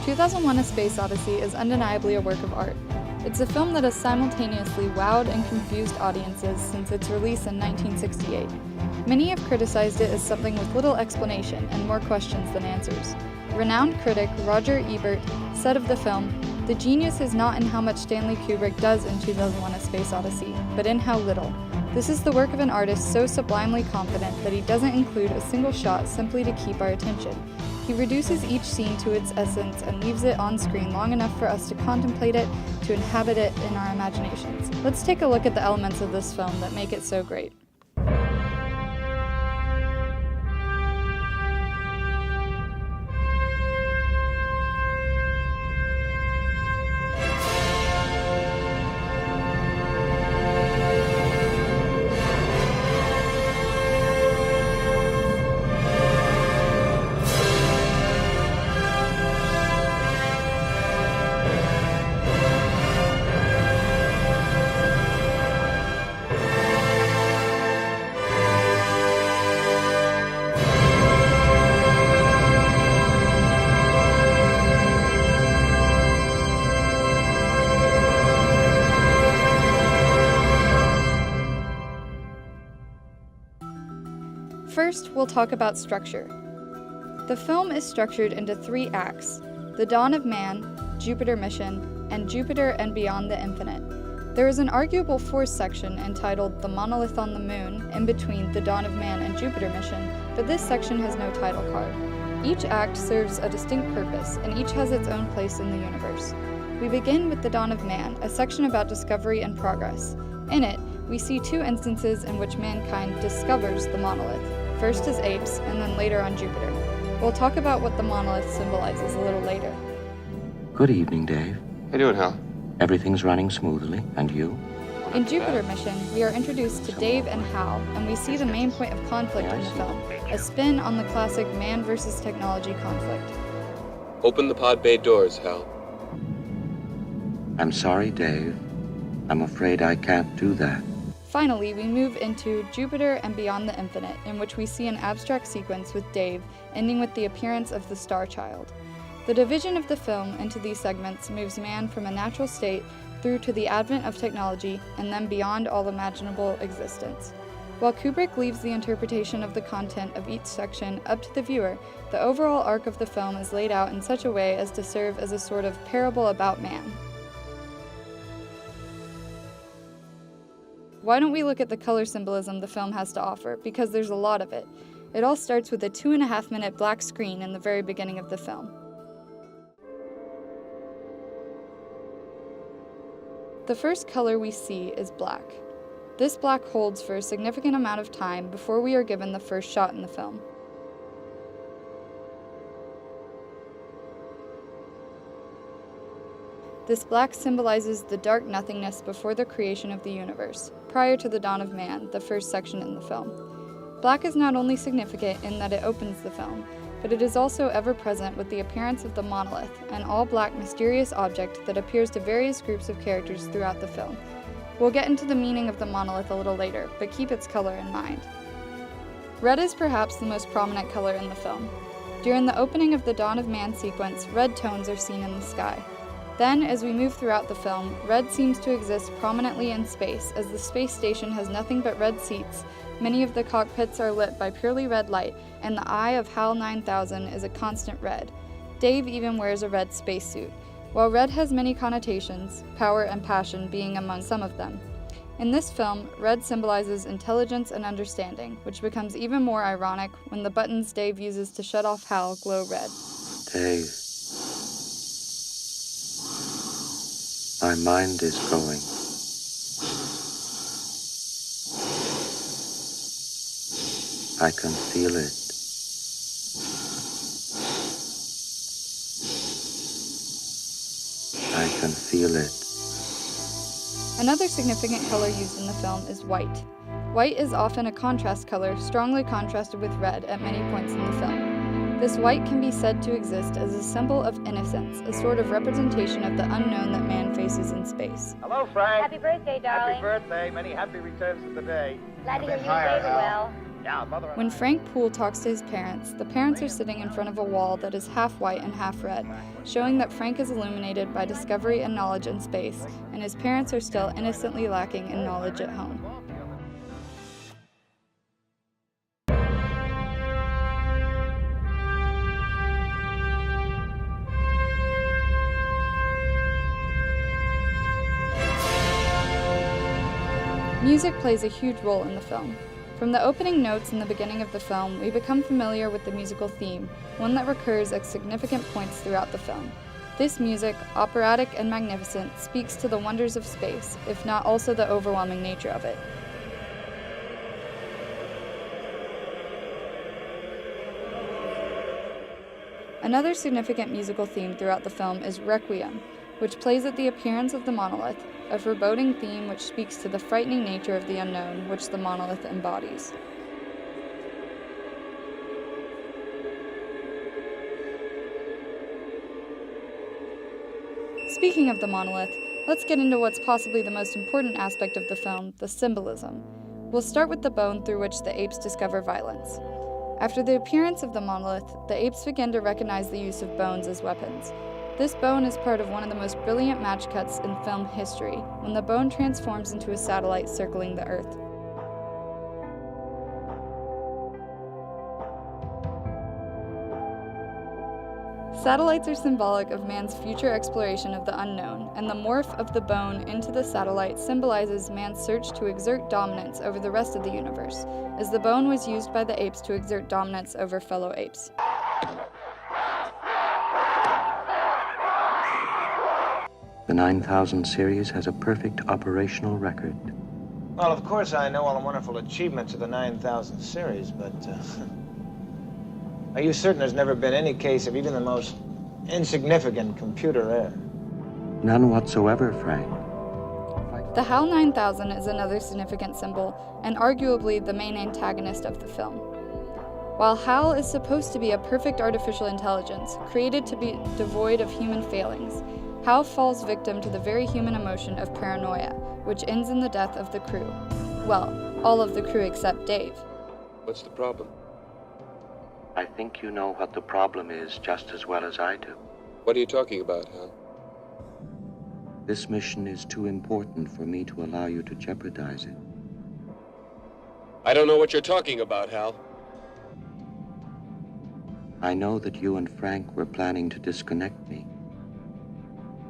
2001: A Space Odyssey is undeniably a work of art. It's a film that has simultaneously wowed and confused audiences since its release in 1968. Many have criticized it as something with little explanation and more questions than answers. Renowned critic Roger Ebert said of the film, "The genius is not in how much Stanley Kubrick does in 2001: A Space Odyssey, but in how little. This is the work of an artist so sublimely confident that he doesn't include a single shot simply to keep our attention. He reduces each scene to its essence and leaves it on screen long enough for us to contemplate it, to inhabit it in our imaginations." Let's take a look at the elements of this film that make it so great. First, we'll talk about structure. The film is structured into 3 acts: The Dawn of Man, Jupiter Mission, and Jupiter and Beyond the Infinite. There is an arguable 4th section entitled The Monolith on the Moon in between The Dawn of Man and Jupiter Mission, but this section has no title card. Each act serves a distinct purpose, and each has its own place in the universe. We begin with The Dawn of Man, a section about discovery and progress. In it, we see 2 instances in which mankind discovers the monolith, first as apes, and then later on Jupiter. We'll talk about what the monolith symbolizes a little later. Good evening, Dave. How you doing, Hal? Everything's running smoothly, and you? In Jupiter Mission, we are introduced to Dave and Hal, and we see the main point of conflict in the film, a spin on the classic man versus technology conflict. Open the pod bay doors, Hal. I'm sorry, Dave. I'm afraid I can't do that. Finally, we move into Jupiter and Beyond the Infinite, in which we see an abstract sequence with Dave, ending with the appearance of the Star Child. The division of the film into these segments moves man from a natural state through to the advent of technology, and then beyond all imaginable existence. While Kubrick leaves the interpretation of the content of each section up to the viewer, the overall arc of the film is laid out in such a way as to serve as a sort of parable about man. Why don't we look at the color symbolism the film has to offer, because there's a lot of it. It all starts with a 2.5-minute black screen in the very beginning of the film. The first color we see is black. This black holds for a significant amount of time before we are given the first shot in the film. This black symbolizes the dark nothingness before the creation of the universe, prior to the dawn of man, the first section in the film. Black is not only significant in that it opens the film, but it is also ever present with the appearance of the monolith, an all-black mysterious object that appears to various groups of characters throughout the film. We'll get into the meaning of the monolith a little later, but keep its color in mind. Red is perhaps the most prominent color in the film. During the opening of the Dawn of Man sequence, red tones are seen in the sky. Then, as we move throughout the film, red seems to exist prominently in space, as the space station has nothing but red seats, many of the cockpits are lit by purely red light, and the eye of HAL 9000 is a constant red. Dave even wears a red spacesuit. While red has many connotations, power and passion being among some of them. In this film, red symbolizes intelligence and understanding, which becomes even more ironic when the buttons Dave uses to shut off HAL glow red. Dave. My mind is going. I can feel it. I can feel it. Another significant color used in the film is white. White is often a contrast color, strongly contrasted with red at many points in the film. This white can be said to exist as a symbol of innocence, a sort of representation of the unknown that man faces in space. Hello, Frank. Happy birthday, darling. Happy birthday. Many happy returns of the day. Glad to hear you and Higher, David Hal. well. When Frank Poole talks to his parents, the parents are sitting in front of a wall that is half white and half red, showing that Frank is illuminated by discovery and knowledge in space, and his parents are still innocently lacking in knowledge at home. Music plays a huge role in the film. From the opening notes in the beginning of the film, we become familiar with the musical theme, one that recurs at significant points throughout the film. This music, operatic and magnificent, speaks to the wonders of space, if not also the overwhelming nature of it. Another significant musical theme throughout the film is Requiem, which plays at the appearance of the monolith, a foreboding theme which speaks to the frightening nature of the unknown which the monolith embodies. Speaking of the monolith, let's get into what's possibly the most important aspect of the film, the symbolism. We'll start with the bone through which the apes discover violence. After the appearance of the monolith, the apes begin to recognize the use of bones as weapons. This bone is part of one of the most brilliant match cuts in film history, when the bone transforms into a satellite circling the Earth. Satellites are symbolic of man's future exploration of the unknown, and the morph of the bone into the satellite symbolizes man's search to exert dominance over the rest of the universe, as the bone was used by the apes to exert dominance over fellow apes. The 9000 series has a perfect operational record. Well, of course I know all the wonderful achievements of the 9000 series, but are you certain there's never been any case of even the most insignificant computer error? None whatsoever, Frank. The HAL 9000 is another significant symbol, and arguably the main antagonist of the film. While HAL is supposed to be a perfect artificial intelligence, created to be devoid of human failings, HAL falls victim to the very human emotion of paranoia, which ends in the death of the crew. Well, all of the crew except Dave. What's the problem? I think you know what the problem is just as well as I do. What are you talking about, Hal? This mission is too important for me to allow you to jeopardize it. I don't know what you're talking about, Hal. I know that you and Frank were planning to disconnect me,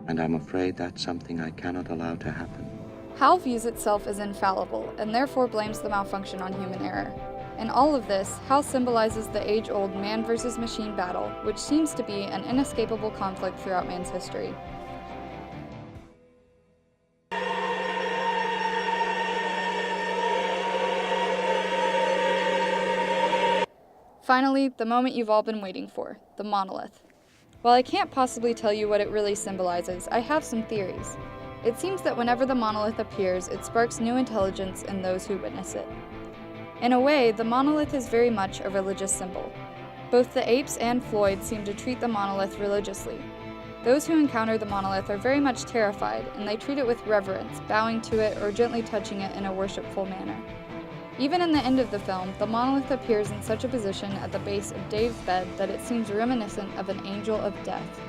and I'm afraid that's something I cannot allow to happen. HAL views itself as infallible, and therefore blames the malfunction on human error. In all of this, HAL symbolizes the age-old man versus machine battle, which seems to be an inescapable conflict throughout man's history. Finally, the moment you've all been waiting for, the monolith. While I can't possibly tell you what it really symbolizes, I have some theories. It seems that whenever the monolith appears, it sparks new intelligence in those who witness it. In a way, the monolith is very much a religious symbol. Both the apes and Floyd seem to treat the monolith religiously. Those who encounter the monolith are very much terrified, and they treat it with reverence, bowing to it or gently touching it in a worshipful manner. Even in the end of the film, the monolith appears in such a position at the base of Dave's bed that it seems reminiscent of an angel of death.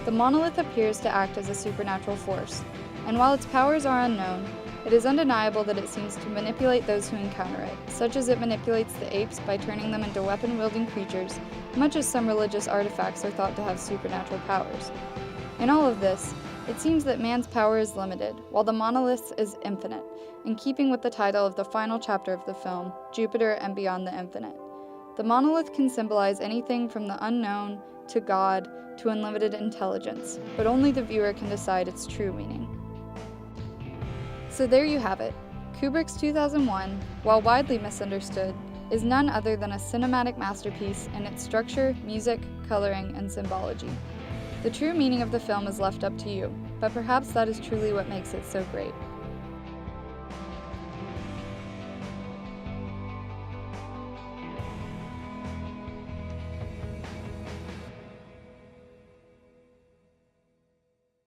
The monolith appears to act as a supernatural force, and while its powers are unknown, it is undeniable that it seems to manipulate those who encounter it, such as it manipulates the apes by turning them into weapon-wielding creatures, much as some religious artifacts are thought to have supernatural powers. In all of this, it seems that man's power is limited, while the monolith's is infinite, in keeping with the title of the final chapter of the film, Jupiter and Beyond the Infinite. The monolith can symbolize anything from the unknown to God to unlimited intelligence, but only the viewer can decide its true meaning. So there you have it. Kubrick's 2001, while widely misunderstood, is none other than a cinematic masterpiece in its structure, music, coloring, and symbology. The true meaning of the film is left up to you, but perhaps that is truly what makes it so great.